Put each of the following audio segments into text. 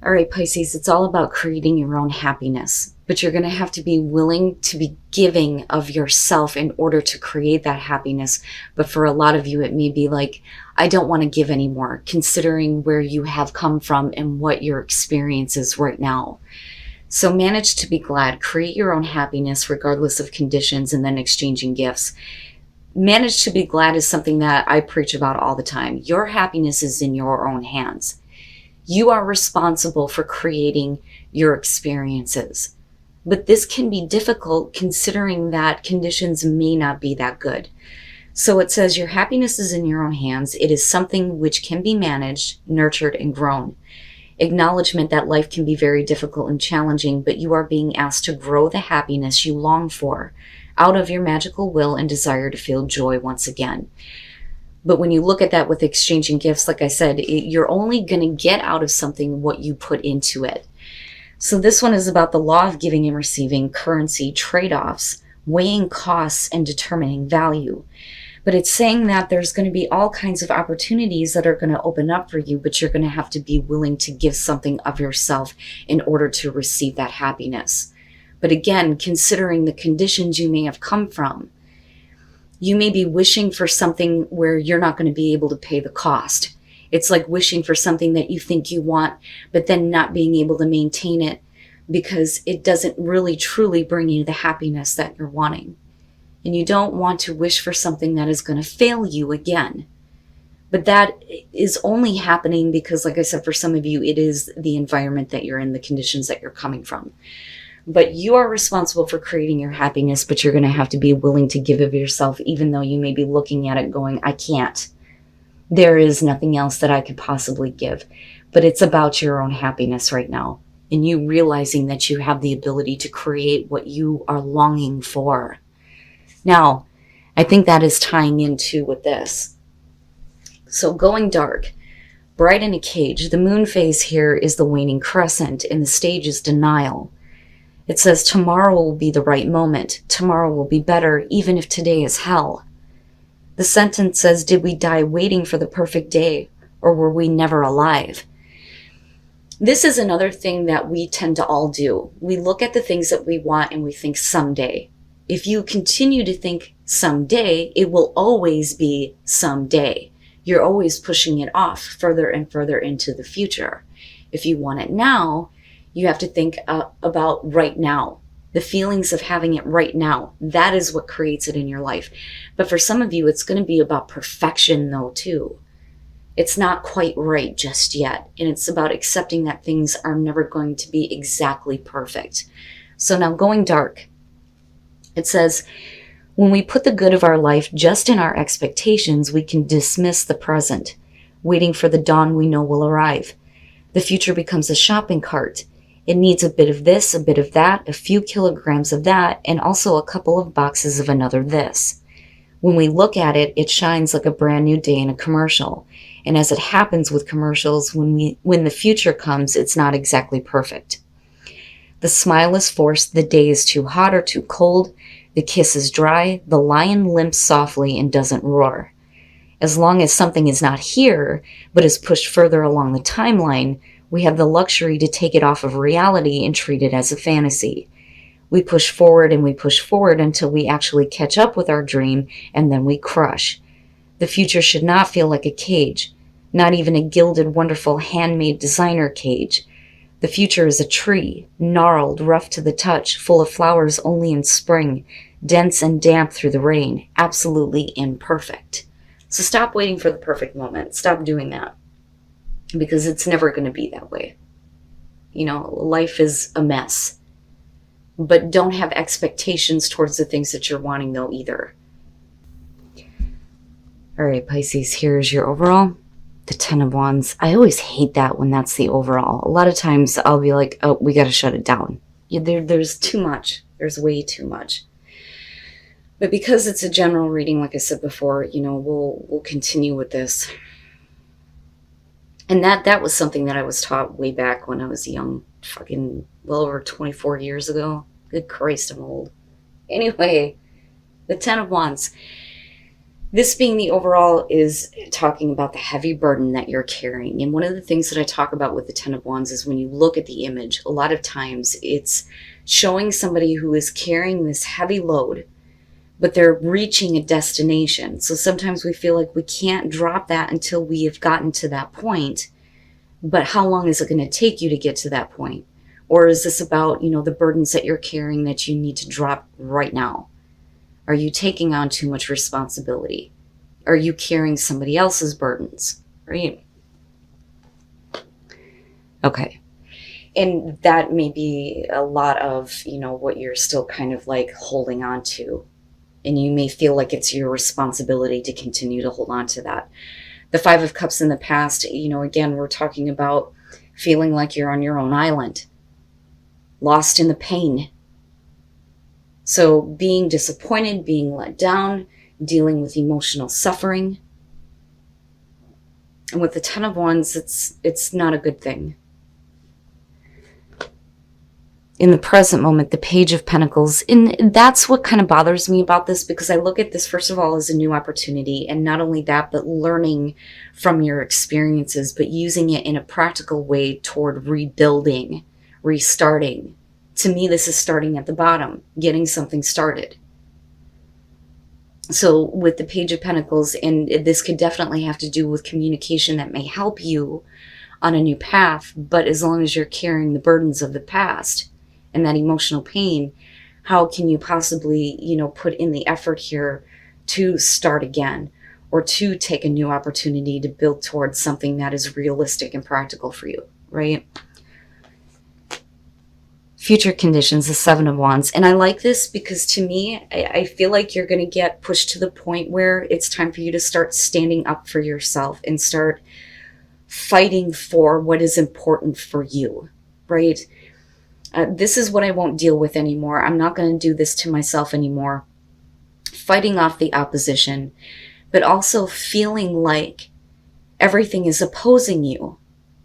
All right, Pisces, it's all about creating your own happiness, but you're going to have to be willing to be giving of yourself in order to create that happiness. But for a lot of you, it may be like, I don't want to give anymore, considering where you have come from and what your experience is right now. So manage to be glad, create your own happiness regardless of conditions, and then exchanging gifts. Manage to be glad is something that I preach about all the time. Your happiness is in your own hands. You are responsible for creating your experiences. But this can be difficult considering that conditions may not be that good. So it says your happiness is in your own hands. It is something which can be managed, nurtured, and grown. Acknowledgement that life can be very difficult and challenging, but you are being asked to grow the happiness you long for out of your magical will and desire to feel joy once again. But when you look at that with exchanging gifts, like I said, you're only going to get out of something what you put into it. So this one is about the law of giving and receiving, currency, trade-offs, weighing costs, and determining value. But it's saying that there's going to be all kinds of opportunities that are going to open up for you, but you're going to have to be willing to give something of yourself in order to receive that happiness. But again, considering the conditions you may have come from, you may be wishing for something where you're not going to be able to pay the cost. It's like wishing for something that you think you want, but then not being able to maintain it because it doesn't really truly bring you the happiness that you're wanting. And you don't want to wish for something that is going to fail you again. But that is only happening because, like I said, for some of you, it is the environment that you're in, the conditions that you're coming from. But you are responsible for creating your happiness, but you're going to have to be willing to give of yourself, even though you may be looking at it going, I can't. There is nothing else that I could possibly give. But it's about your own happiness right now. And you realizing that you have the ability to create what you are longing for. Now, I think that is tying into with this. So going dark, bright in a cage. The moon phase here is the waning crescent, and the stage is denial. It says tomorrow will be the right moment. Tomorrow will be better, even if today is hell. The sentence says, did we die waiting for the perfect day, or were we never alive? This is another thing that we tend to all do. We look at the things that we want and we think someday. If you continue to think someday, it will always be someday. You're always pushing it off further and further into the future. If you want it now, you have to think about right now, the feelings of having it right now. That is what creates it in your life. But for some of you, it's going to be about perfection though, too. It's not quite right just yet. And it's about accepting that things are never going to be exactly perfect. So now going dark, it says, when we put the good of our life just in our expectations, we can dismiss the present, waiting for the dawn we know will arrive. The future becomes a shopping cart. It needs a bit of this, a bit of that, a few kilograms of that, and also a couple of boxes of another this. When we look at it, it shines like a brand new day in a commercial. And as it happens with commercials, when the future comes, it's not exactly perfect. The smile is forced, the day is too hot or too cold, the kiss is dry, the lion limps softly and doesn't roar. As long as something is not here, but is pushed further along the timeline, we have the luxury to take it off of reality and treat it as a fantasy. We push forward and we push forward until we actually catch up with our dream, and then we crush. The future should not feel like a cage, not even a gilded, wonderful, handmade designer cage. The future is a tree, gnarled, rough to the touch, full of flowers only in spring, dense and damp through the rain, absolutely imperfect. So stop waiting for the perfect moment. Stop doing that. Because it's never going to be that way. You know, life is a mess. But don't have expectations towards the things that you're wanting though either. All right, Pisces, here's your overall. The 10 of Wands. I always hate that when that's the overall. A lot of times I'll be like, oh, we got to shut it down. There's too much. There's way too much. But because it's a general reading, like I said before, you know, we'll continue with this. And that was something that I was taught way back when I was young, fucking well over 24 years ago. Good Christ, I'm old. Anyway, the 10 of Wands. This being the overall is talking about the heavy burden that you're carrying. And one of the things that I talk about with the Ten of Wands is when you look at the image, a lot of times it's showing somebody who is carrying this heavy load, but they're reaching a destination. So sometimes we feel like we can't drop that until we have gotten to that point. But how long is it going to take you to get to that point? Or is this about, the burdens that you're carrying that you need to drop right now? Are you taking on too much responsibility? Are you carrying somebody else's burdens? Right? Okay. And that may be a lot of, what you're still kind of like holding on to. And you may feel like it's your responsibility to continue to hold on to that. The Five of Cups in the past, again, we're talking about feeling like you're on your own island, lost in the pain. So being disappointed, being let down, dealing with emotional suffering. And with the Ten of Wands, it's not a good thing. In the present moment, the Page of Pentacles, and that's what kind of bothers me about this, because I look at this, first of all, as a new opportunity. And not only that, but learning from your experiences, but using it in a practical way toward rebuilding, restarting. To me, this is starting at the bottom, getting something started. So with the Page of Pentacles, and this could definitely have to do with communication that may help you on a new path, but as long as you're carrying the burdens of the past and that emotional pain, how can you possibly, put in the effort here to start again, or to take a new opportunity to build towards something that is realistic and practical for you, right? Future conditions, the Seven of Wands. And I like this because to me, I feel like you're going to get pushed to the point where it's time for you to start standing up for yourself and start fighting for what is important for you, right? This is what I won't deal with anymore. I'm not going to do this to myself anymore. Fighting off the opposition, but also feeling like everything is opposing you,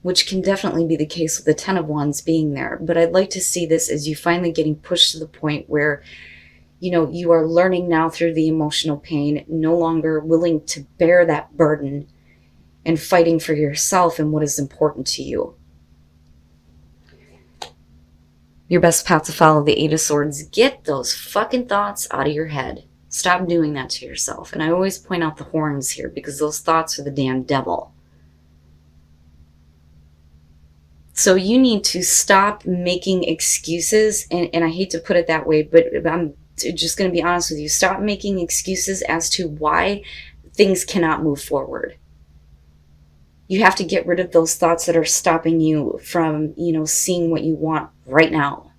which can definitely be the case with the Ten of Wands being there. But I'd like to see this as you finally getting pushed to the point where, you are learning now through the emotional pain, no longer willing to bear that burden and fighting for yourself and what is important to you. Your best path to follow, the Eight of Swords. Get those fucking thoughts out of your head. Stop doing that to yourself. And I always point out the horns here because those thoughts are the damn devil. So you need to stop making excuses, and I hate to put it that way, but I'm just going to be honest with you. Stop making excuses as to why things cannot move forward. You have to get rid of those thoughts that are stopping you from, seeing what you want right now.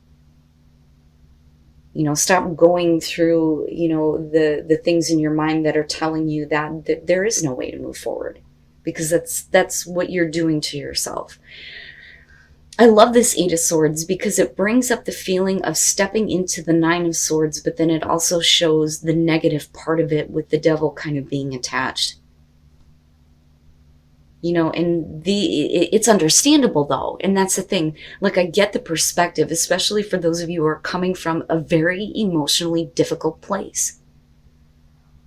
Stop going through, the things in your mind that are telling you that there is no way to move forward, because that's what you're doing to yourself. I love this Eight of Swords because it brings up the feeling of stepping into the Nine of Swords, but then it also shows the negative part of it with the devil kind of being attached. And it's understandable though. And that's the thing. Like, I get the perspective, especially for those of you who are coming from a very emotionally difficult place.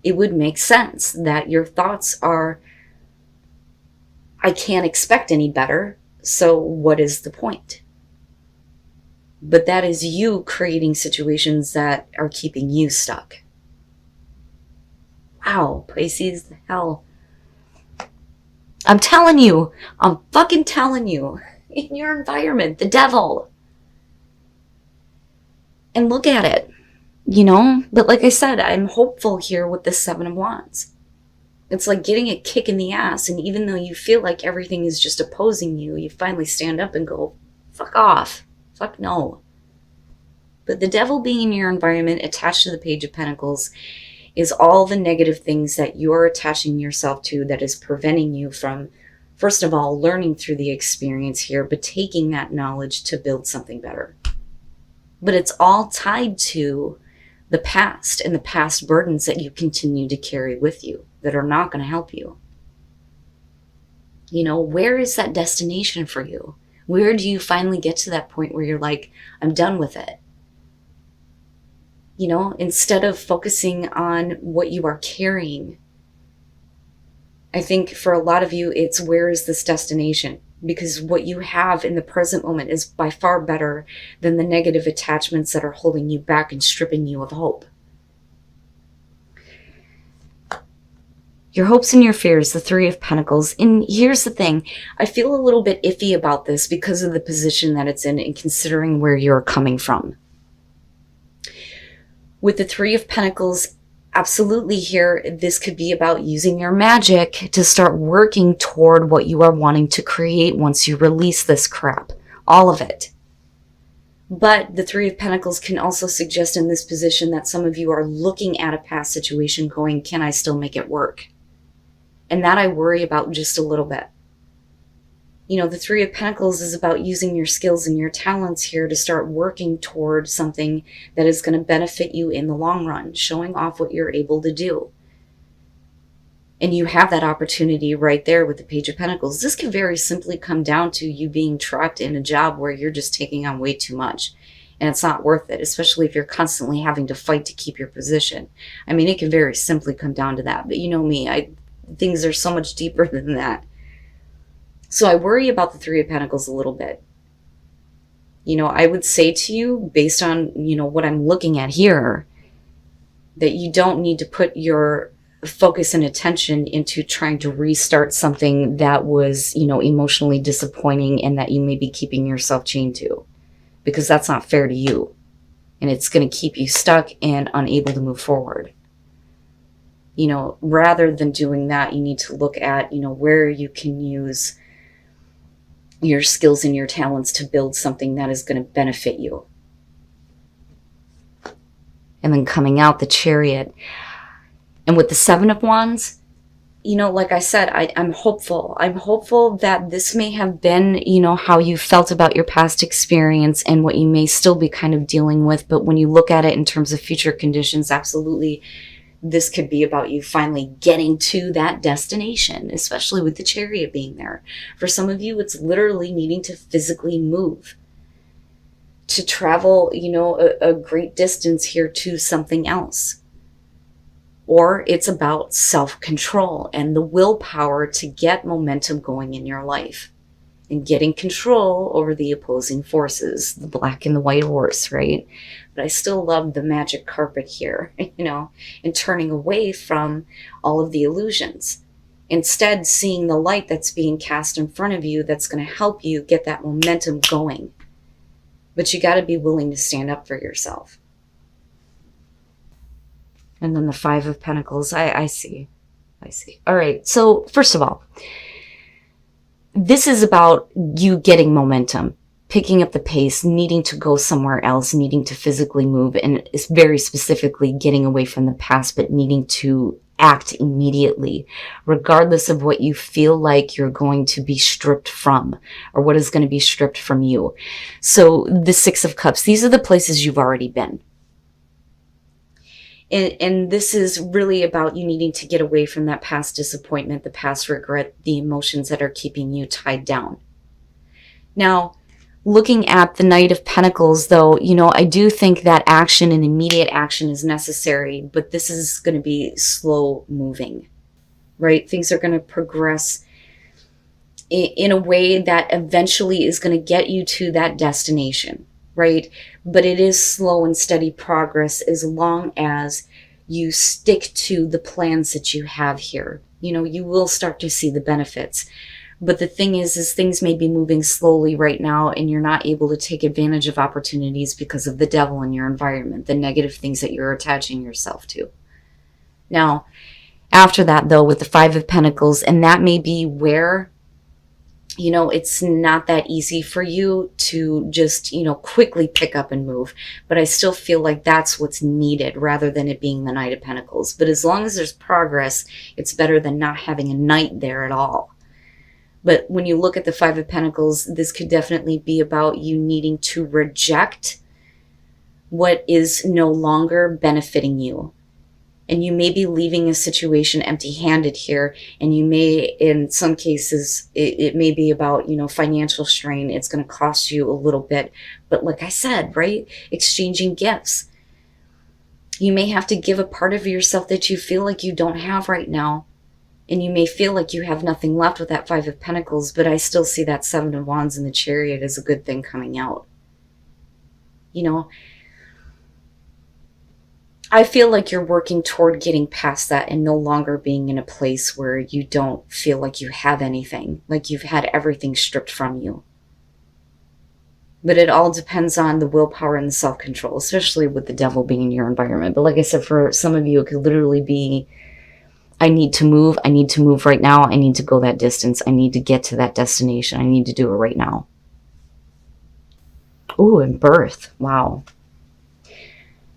It would make sense that your thoughts are, I can't expect any better. So what is the point? But that is you creating situations that are keeping you stuck. Wow, Pisces, the hell. I'm telling you, I'm fucking telling you, in your environment, the devil. And look at it, But like I said, I'm hopeful here with the Seven of Wands. It's like getting a kick in the ass, and even though you feel like everything is just opposing you, you finally stand up and go, fuck off. Fuck no. But the devil being in your environment, attached to the Page of Pentacles, is all the negative things that you're attaching yourself to that is preventing you from, first of all, learning through the experience here, but taking that knowledge to build something better. But it's all tied to the past and the past burdens that you continue to carry with you that are not going to help you. Where is that destination for you? Where do you finally get to that point where you're like, I'm done with it? Instead of focusing on what you are carrying I think for a lot of you, it's where is this destination? Because what you have in the present moment is by far better than the negative attachments that are holding you back and stripping you of hope. Your hopes and your fears, the Three of Pentacles. And here's the thing, I feel a little bit iffy about this because of the position that it's in and considering where you're coming from. With the Three of Pentacles, absolutely here, this could be about using your magic to start working toward what you are wanting to create once you release this crap. All of it. But the Three of Pentacles can also suggest in this position that some of you are looking at a past situation going, can I still make it work? And that I worry about just a little bit. You know, the Three of Pentacles is about using your skills and your talents here to start working toward something that is going to benefit you in the long run, showing off what you're able to do. And you have that opportunity right there with the Page of Pentacles. This could very simply come down to you being trapped in a job where you're just taking on way too much. And it's not worth it, especially if you're constantly having to fight to keep your position. I mean, it can very simply come down to that. But you know me, things are so much deeper than that. So I worry about the Three of Pentacles a little bit. You know, I would say to you, based on, you know, what I'm looking at here, that you don't need to put your focus and attention into trying to restart something that was, you know, emotionally disappointing and that you may be keeping yourself chained to. Because that's not fair to you. And it's going to keep you stuck and unable to move forward. You know, rather than doing that, you need to look at, you know, where you can use your skills and your talents to build something that is going to benefit you. And then coming out the Chariot. And with the Seven of Wands, you know, like I said, I'm hopeful. I'm hopeful that this may have been, you know, how you felt about your past experience and what you may still be kind of dealing with. But when you look at it in terms of future conditions, absolutely, this could be about you finally getting to that destination, especially with the Chariot being there. For some of you, it's literally needing to physically move, to travel, you know, a great distance here to something else. Or it's about self-control and the willpower to get momentum going in your life and getting control over the opposing forces, the black and the white horse, right? But I still love the magic carpet here, you know, and turning away from all of the illusions. Instead, seeing the light that's being cast in front of you that's going to help you get that momentum going. But you got to be willing to stand up for yourself. And then the Five of Pentacles, I see. All right, so first of all, this is about you getting momentum, picking up the pace, needing to go somewhere else, needing to physically move, and it's very specifically getting away from the past, but needing to act immediately, regardless of what you feel like you're going to be stripped from or what is going to be stripped from you. So the Six of Cups, these are the places you've already been. And this is really about you needing to get away from that past disappointment, the past regret, the emotions that are keeping you tied down. Now, looking at the Knight of Pentacles, though, you know, I do think that action and immediate action is necessary, but this is going to be slow moving, right? Things are going to progress in a way that eventually is going to get you to that destination, right? But it is slow and steady progress as long as you stick to the plans that you have here. You know, you will start to see the benefits. But the thing is things may be moving slowly right now and you're not able to take advantage of opportunities because of the devil in your environment, the negative things that you're attaching yourself to. Now, after that, though, with the Five of Pentacles, and that may be where, you know, it's not that easy for you to just, you know, quickly pick up and move. But I still feel like that's what's needed rather than it being the Knight of Pentacles. But as long as there's progress, it's better than not having a knight there at all. But when you look at the Five of Pentacles, this could definitely be about you needing to reject what is no longer benefiting you. And you may be leaving a situation empty-handed here, and you may, in some cases, it may be about, you know, financial strain. It's going to cost you a little bit. But like I said, right, exchanging gifts. You may have to give a part of yourself that you feel like you don't have right now And you may feel like you have nothing left with that Five of Pentacles, but I still see that Seven of Wands and the Chariot as a good thing coming out. You know, I feel like you're working toward getting past that and no longer being in a place where you don't feel like you have anything, like you've had everything stripped from you. But it all depends on the willpower and the self-control, especially with the devil being in your environment. But like I said, for some of you, it could literally be, I need to move. I need to move right now. I need to go that distance. I need to get to that destination. I need to do it right now. Ooh, and birth. Wow.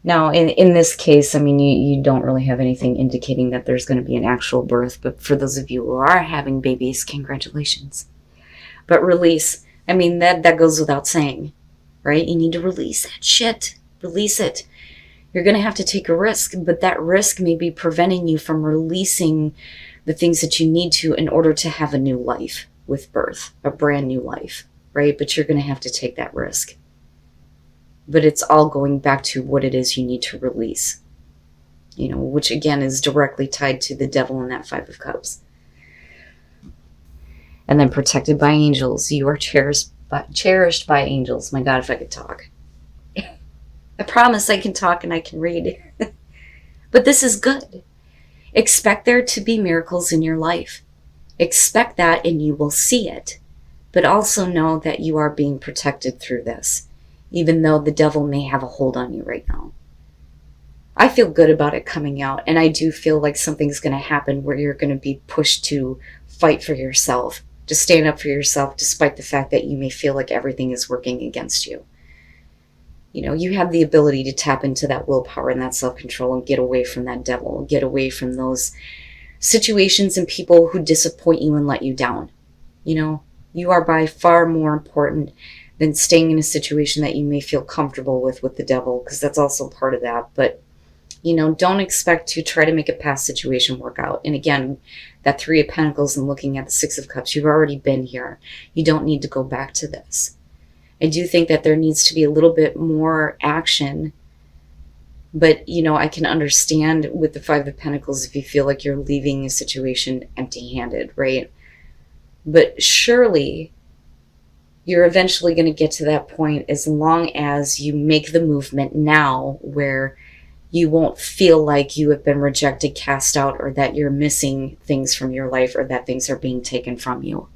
Now, in this case, I mean, you don't really have anything indicating that there's going to be an actual birth. But for those of you who are having babies, congratulations. But release, I mean, that goes without saying, right? You need to release that shit. Release it. You're going to have to take a risk, but that risk may be preventing you from releasing the things that you need to in order to have a new life with birth, a brand new life, right? But you're going to have to take that risk. But it's all going back to what it is you need to release, you know, which again is directly tied to the devil and that Five of Cups. And then protected by angels. You are cherished by angels. My God, if I could talk. I promise I can talk and I can read. But this is good. Expect there to be miracles in your life. Expect that and you will see it. But also know that you are being protected through this, even though the devil may have a hold on you right now. I feel good about it coming out, and I do feel like something's going to happen where you're going to be pushed to fight for yourself, to stand up for yourself, despite the fact that you may feel like everything is working against you. You know, you have the ability to tap into that willpower and that self-control and get away from that devil, get away from those situations and people who disappoint you and let you down. You know, you are by far more important than staying in a situation that you may feel comfortable with the devil, because that's also part of that. But, you know, don't expect to try to make a past situation work out. And again, that Three of Pentacles and looking at the Six of Cups, you've already been here. You don't need to go back to this. I do think that there needs to be a little bit more action. But, you know, I can understand with the Five of Pentacles if you feel like you're leaving a situation empty-handed, right? But surely you're eventually going to get to that point as long as you make the movement now where you won't feel like you have been rejected, cast out, or that you're missing things from your life or that things are being taken from you.